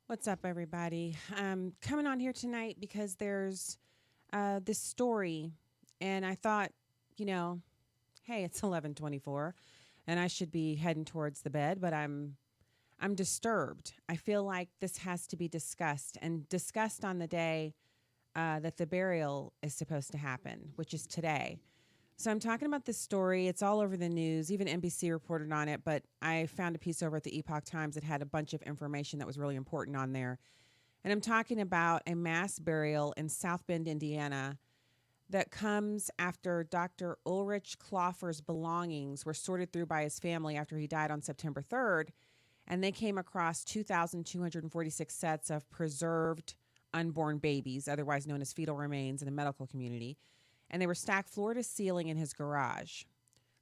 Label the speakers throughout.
Speaker 1: What's up, everybody? I'm coming on here tonight because there's this story, and I thought, you know, hey, it's 11:24, and I should be heading towards the bed, but I'm disturbed. I feel like this has to be discussed and discussed on the day that the burial is supposed to happen, which is today. So I'm talking about this story. It's all over the news. Even NBC reported on it, but I found a piece over at the Epoch Times that had a bunch of information that was really important on there. And I'm talking about a mass burial in South Bend, Indiana, that comes after Dr. Ulrich Kloffer's belongings were sorted through by his family after he died on September 3rd. And they came across 2,246 sets of preserved unborn babies, otherwise known as fetal remains in the medical community. And they were stacked floor to ceiling in his garage.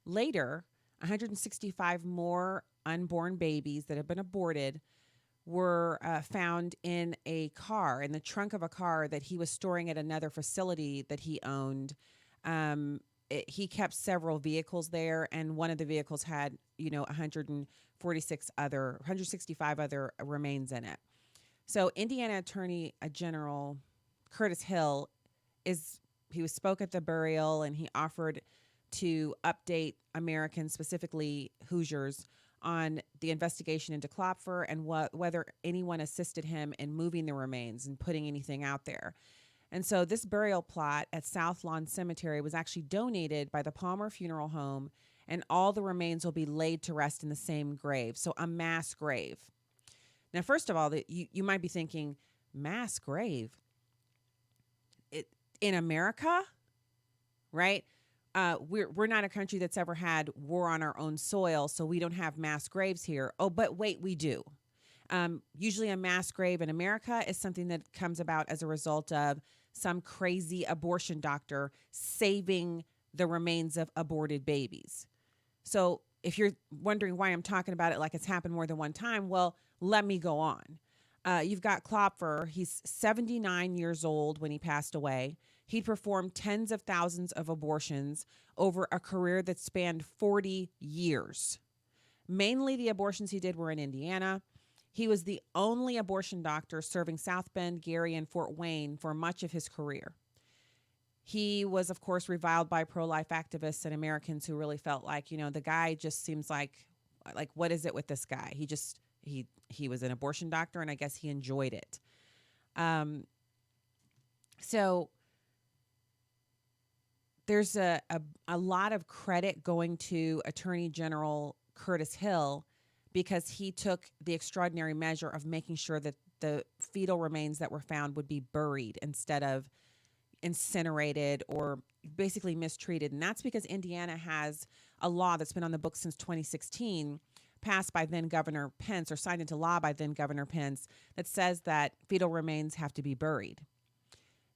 Speaker 1: Later, 165 more unborn babies that had been aborted were found in a car, in the trunk of a car that he was storing at another facility that he owned. He kept several vehicles there, and one of the vehicles had, 165 other remains in it. So Indiana Attorney General Curtis Hill spoke at the burial, and he offered to update Americans, specifically Hoosiers, on the investigation into Klopfer and whether anyone assisted him in moving the remains and putting anything out there. And so this burial plot at South Lawn Cemetery was actually donated by the Palmer Funeral Home, and all the remains will be laid to rest in the same grave, so a mass grave. Now, first of all, you might be thinking, mass grave? In America, right? We're not a country that's ever had war on our own soil, so we don't have mass graves here. Oh, but wait, we do. Usually a mass grave in America is something that comes about as a result of some crazy abortion doctor saving the remains of aborted babies. So if you're wondering why I'm talking about it like it's happened more than one time, well, let me go on. You've got Klopfer. He's 79 years old when he passed away. He performed tens of thousands of abortions over a career that spanned 40 years. Mainly the abortions he did were in Indiana. He was the only abortion doctor serving South Bend, Gary, and Fort Wayne for much of his career. He was, of course, reviled by pro-life activists and Americans who really felt like, the guy just seems like what is it with this guy? He was an abortion doctor, and I guess he enjoyed it. So there's a lot of credit going to Attorney General Curtis Hill because he took the extraordinary measure of making sure that the fetal remains that were found would be buried instead of incinerated or basically mistreated. And that's because Indiana has a law that's been on the books since 2016, passed by then Governor Pence, or signed into law by then Governor Pence, that says that fetal remains have to be buried.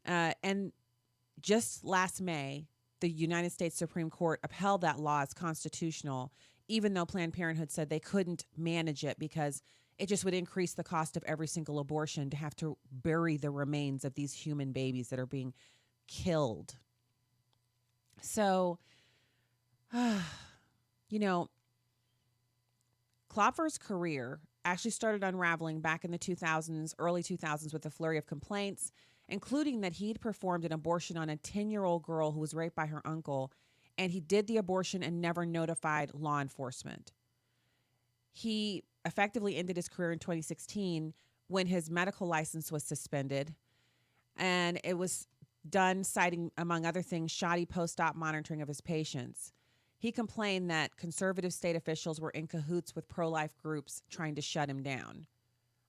Speaker 1: And just last May, the United States Supreme Court upheld that law as constitutional, even though Planned Parenthood said they couldn't manage it because it just would increase the cost of every single abortion to have to bury the remains of these human babies that are being killed. So, Klopfer's career actually started unraveling back in the 2000s, early 2000s, with a flurry of complaints, including that he'd performed an abortion on a 10-year-old girl who was raped by her uncle, and he did the abortion and never notified law enforcement. He effectively ended his career in 2016 when his medical license was suspended, and it was done citing, among other things, shoddy post-op monitoring of his patients. He complained that conservative state officials were in cahoots with pro-life groups trying to shut him down.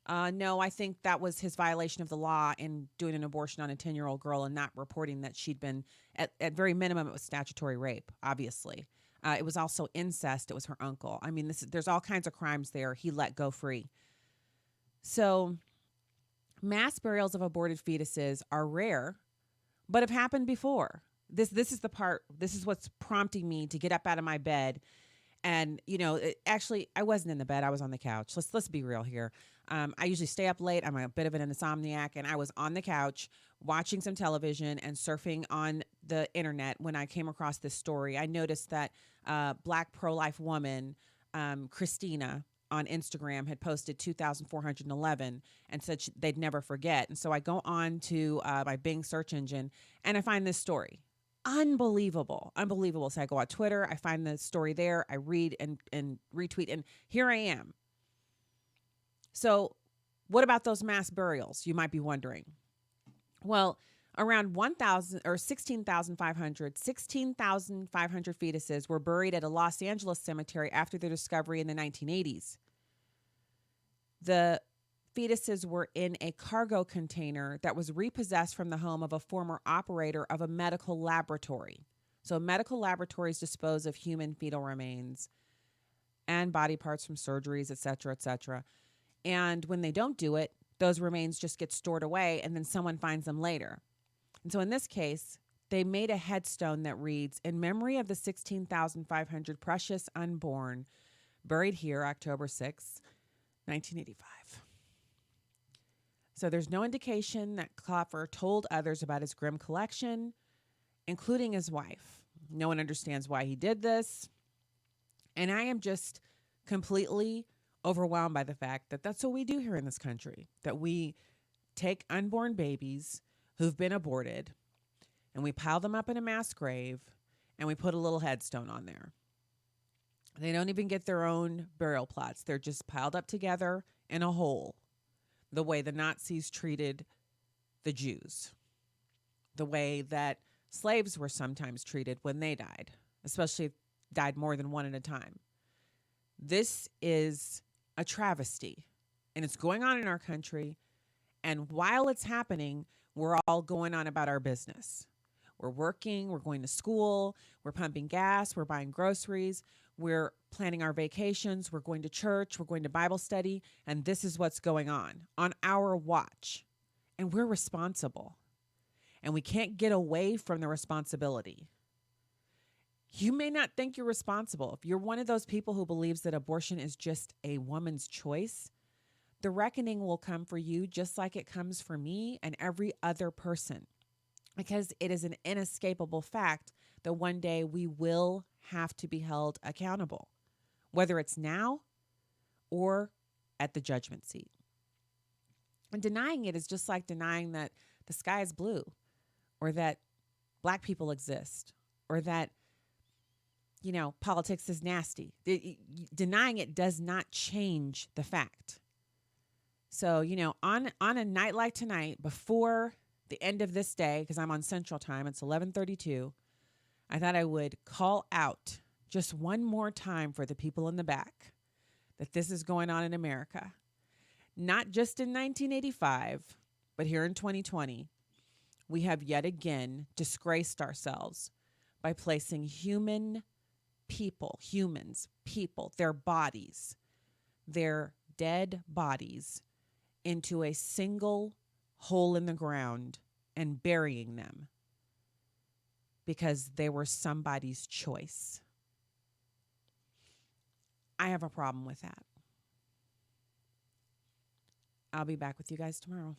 Speaker 1: No, I think that was his violation of the law in doing an abortion on a 10-year-old girl and not reporting that she'd been, at very minimum, it was statutory rape, obviously. It was also incest. It was her uncle. I mean, there's all kinds of crimes there. He let go free. So mass burials of aborted fetuses are rare, but have happened before. This is the part, this is what's prompting me to get up out of my bed. And, actually, I wasn't in the bed. I was on the couch. Let's be real here. I usually stay up late. I'm a bit of an insomniac, and I was on the couch watching some television and surfing on the internet when I came across this story. I noticed that Black pro-life woman, Christina, on Instagram had posted 2,411 and said they'd never forget. And so I go on to my Bing search engine and I find this story. Unbelievable. Unbelievable. So I go on Twitter, I find the story there, I read and retweet, and here I am. So what about those mass burials? You might be wondering. Well, around 1,000 or 16,500 fetuses were buried at a Los Angeles cemetery after their discovery in the 1980s. The fetuses were in a cargo container that was repossessed from the home of a former operator of a medical laboratory. So medical laboratories dispose of human fetal remains and body parts from surgeries, et cetera, et cetera. And when they don't do it, those remains just get stored away and then someone finds them later. And so in this case, they made a headstone that reads, "In memory of the 16,500 precious unborn, buried here October 6, 1985. So there's no indication that Klopfer told others about his grim collection, including his wife. No one understands why he did this. And I am just completely overwhelmed by the fact that that's what we do here in this country, that we take unborn babies who've been aborted and we pile them up in a mass grave and we put a little headstone on there. They don't even get their own burial plots. They're just piled up together in a hole, the way the Nazis treated the Jews, the way that slaves were sometimes treated when they died, especially if died more than one at a time. This is a travesty, and it's going on in our country. And while it's happening, we're all going on about our business. We're working, we're going to school, we're pumping gas, we're buying groceries, we're planning our vacations, we're going to church, we're going to Bible study, and this is what's going on our watch. And we're responsible. And we can't get away from the responsibility. You may not think you're responsible. If you're one of those people who believes that abortion is just a woman's choice, the reckoning will come for you just like it comes for me and every other person, because it is an inescapable fact that one day we will have to be held accountable, whether it's now or at the judgment seat. And denying it is just like denying that the sky is blue, or that black people exist, or that, politics is nasty. Denying it does not change the fact. So, on a night like tonight, before the end of this day, because I'm on Central Time, it's 11:32, I thought I would call out just one more time for the people in the back that this is going on in America. Not just in 1985, but here in 2020, we have yet again disgraced ourselves by placing humans, their bodies, their dead bodies into a single hole in the ground and burying them because they were somebody's choice. I have a problem with that. I'll be back with you guys tomorrow.